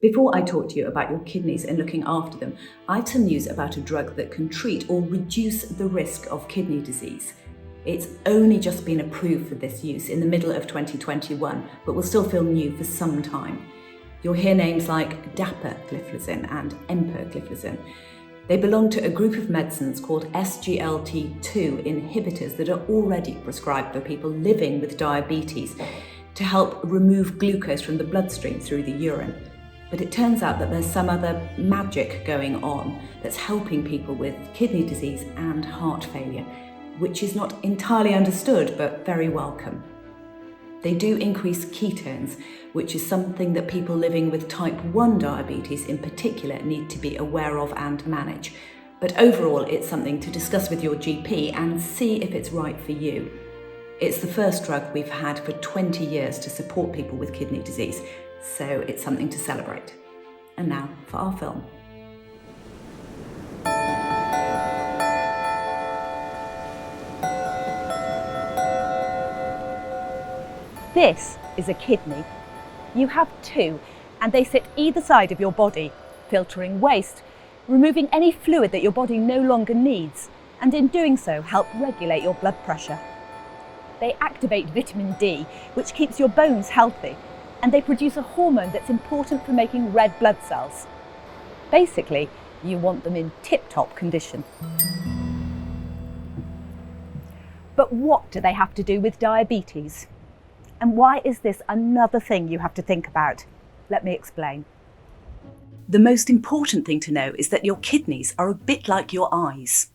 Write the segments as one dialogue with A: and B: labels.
A: Before I talk to you about your kidneys and looking after them, I have some news about a drug that can treat or reduce the risk of kidney disease. It's only just been approved for this use in the middle of 2021, but will still feel new for some time. You'll hear names like dapagliflozin and empagliflozin. They belong to a group of medicines called SGLT2 inhibitors that are already prescribed for people living with diabetes to help remove glucose from the bloodstream through the urine. But it turns out that there's some other magic going on that's helping people with kidney disease and heart failure, which is not entirely understood, but very welcome. They do increase ketones, which is something that people living with type 1 diabetes in particular need to be aware of and manage. But overall, it's something to discuss with your GP and see if it's right for you. It's the first drug we've had for 20 years to support people with kidney disease, so it's something to celebrate. And now for our film.
B: This is a kidney. You have two, and they sit either side of your body, filtering waste, removing any fluid that your body no longer needs, and in doing so help regulate your blood pressure. They activate vitamin D, which keeps your bones healthy, and they produce a hormone that's important for making red blood cells. Basically, you want them in tip-top condition. But what do they have to do with diabetes? And why is this another thing you have to think about? Let me explain.
A: The most important thing to know is that your kidneys are a bit like your eyes.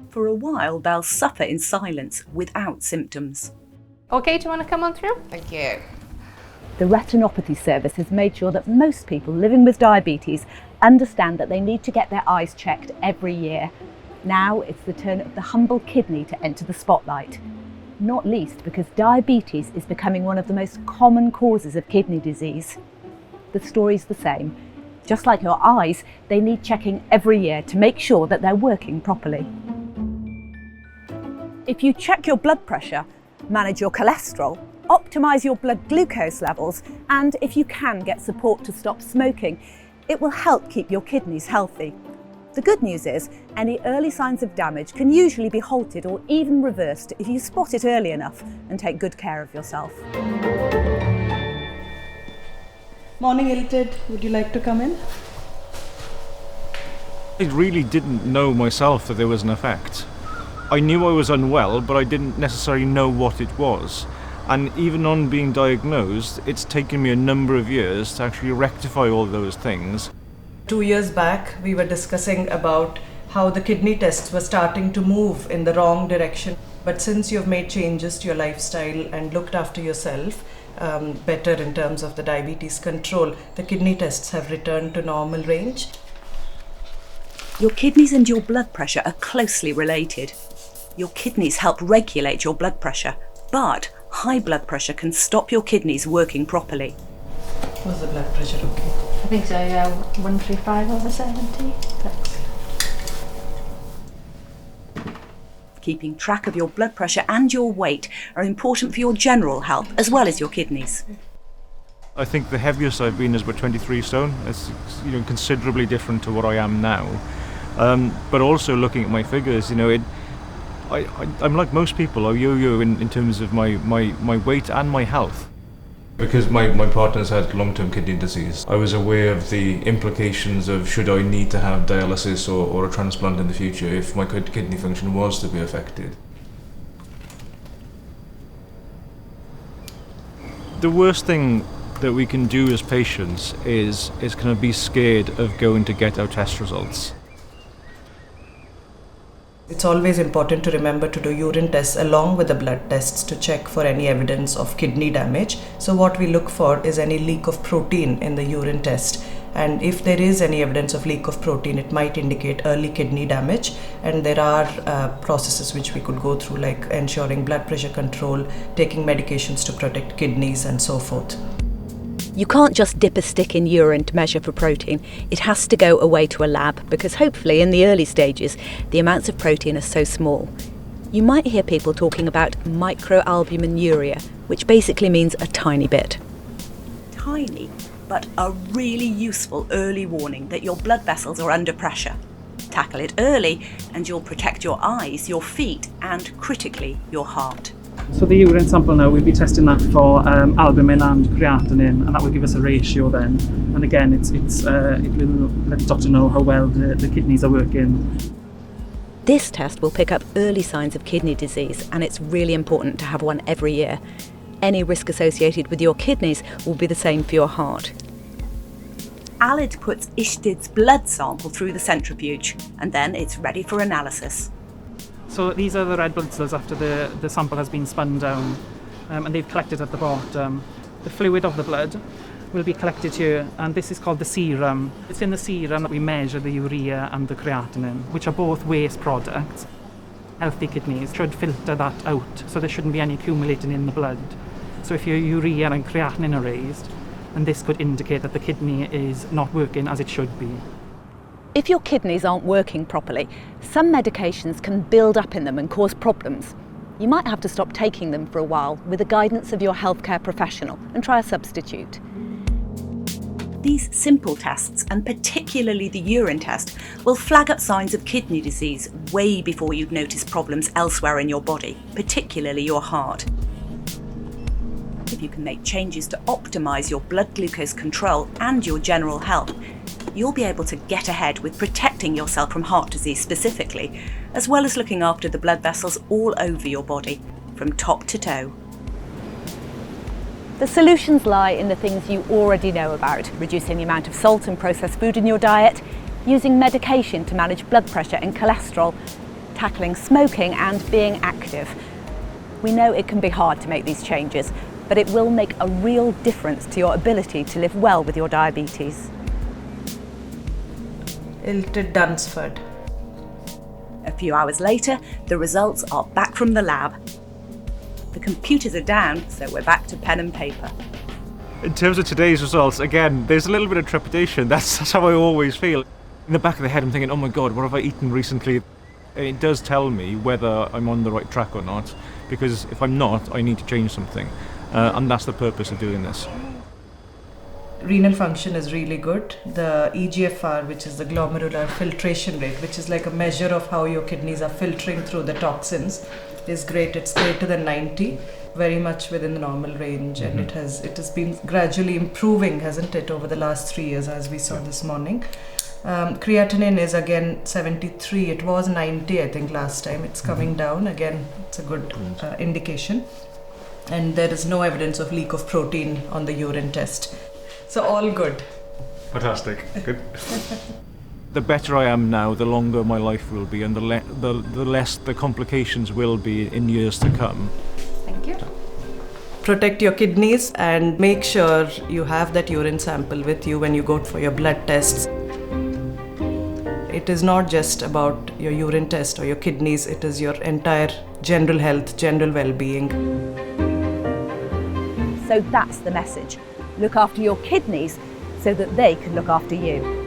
A: For a while, they'll suffer in silence without symptoms.
C: Okay, do you want to come on through?
D: Thank you.
B: The Retinopathy Service has made sure that most people living with diabetes understand that they need to get their eyes checked every year. Now it's the turn of the humble kidney to enter the spotlight. Not least because diabetes is becoming one of the most common causes of kidney disease. The story's the same. Just like your eyes, they need checking every year to make sure that they're working properly. If you check your blood pressure, manage your cholesterol, optimise your blood glucose levels, and if you can get support to stop smoking, it will help keep your kidneys healthy. The good news is, any early signs of damage can usually be halted or even reversed if you spot it early enough and take good care of yourself.
E: Morning, Ilted. Would you like to come in?
F: I really didn't know myself that there was an effect. I knew I was unwell, but I didn't necessarily know what it was. And even on being diagnosed, it's taken me a number of years to actually rectify all those things.
E: 2 years back, we were discussing about how the kidney tests were starting to move in the wrong direction. But since you've made changes to your lifestyle and looked after yourself better in terms of the diabetes control, the kidney tests have returned to normal range.
A: Your kidneys and your blood pressure are closely related. Your kidneys help regulate your blood pressure, but high blood pressure can stop your kidneys working properly.
E: Was the blood pressure okay?
C: I think so, yeah. 135/70. Thanks.
A: Keeping track of your blood pressure and your weight are important for your general health as well as your kidneys.
F: I think the heaviest I've been is about 23 stone. It's considerably different to what I am now. But also looking at my figures, I'm like most people. I yo-yo in terms of my weight and my health. Because my partner's had long-term kidney disease, I was aware of the implications of should I need to have dialysis or a transplant in the future if my kidney function was to be affected. The worst thing that we can do as patients is kind of be scared of going to get our test results.
E: It's always important to remember to do urine tests along with the blood tests to check for any evidence of kidney damage. So what we look for is any leak of protein in the urine test. And if there is any evidence of leak of protein, it might indicate early kidney damage. And there are processes which we could go through, like ensuring blood pressure control, taking medications to protect kidneys and so forth.
B: You can't just dip a stick in urine to measure for protein. It has to go away to a lab because hopefully in the early stages the amounts of protein are so small. You might hear people talking about microalbuminuria, which basically means a tiny bit.
A: Tiny,
B: but a really useful early warning that your blood vessels are under pressure. Tackle it early and you'll protect your eyes, your feet, and critically, your heart.
D: So the urine sample now, we'll be testing that for albumin and creatinine, and that will give us a ratio then. And again, it will let the doctor know how well the kidneys are working.
B: This test will pick up early signs of kidney disease, and it's really important to have one every year. Any risk associated with your kidneys will be the same for your heart. Alid puts Ishtid's blood sample through the centrifuge, and then it's ready for analysis.
D: So these are the red blood cells after the sample has been spun down, and they've collected at the bottom. The fluid of the blood will be collected here, and this is called the serum. It's in the serum that we measure the urea and the creatinine, which are both waste products. Healthy kidneys should filter that out, so there shouldn't be any accumulating in the blood. So if your urea and creatinine are raised, and this could indicate that the kidney is not working as it should be.
B: If your kidneys aren't working properly, some medications can build up in them and cause problems. You might have to stop taking them for a while with the guidance of your healthcare professional and try a substitute. These simple tests, and particularly the urine test, will flag up signs of kidney disease way before you'd notice problems elsewhere in your body, particularly your heart. If you can make changes to optimise your blood glucose control and your general health, you'll be able to get ahead with protecting yourself from heart disease specifically, as well as looking after the blood vessels all over your body, from top to toe. The solutions lie in the things you already know about: reducing the amount of salt and processed food in your diet, using medication to manage blood pressure and cholesterol, tackling smoking, and being active. We know it can be hard to make these changes, but it will make a real difference to your ability to live well with your diabetes.
E: Ilted Dunsford.
B: A few hours later, the results are back from the lab. The computers are down, so we're back to pen and paper.
F: In terms of today's results, again, there's a little bit of trepidation. That's how I always feel. In the back of the head, I'm thinking, oh my God, what have I eaten recently? And it does tell me whether I'm on the right track or not, because if I'm not, I need to change something. And that's the purpose of doing this.
E: Renal function is really good. The EGFR, which is the glomerular filtration rate, which is like a measure of how your kidneys are filtering through the toxins, is great. It's greater than 90, very much within the normal range, and it has been gradually improving, hasn't it, over the last 3 years, as we saw this morning. Creatinine is again 73. It was 90, I think, last time. It's coming down again. It's a good indication. And there is no evidence of leak of protein on the urine test. So all good.
F: Fantastic. Good. The better I am now, the longer my life will be, and the less the complications will be in years to come.
C: Thank you.
E: Protect your kidneys and make sure you have that urine sample with you when you go for your blood tests. It is not just about your urine test or your kidneys, it is your entire general health, general well-being.
B: So that's the message. Look after your kidneys so that they can look after you.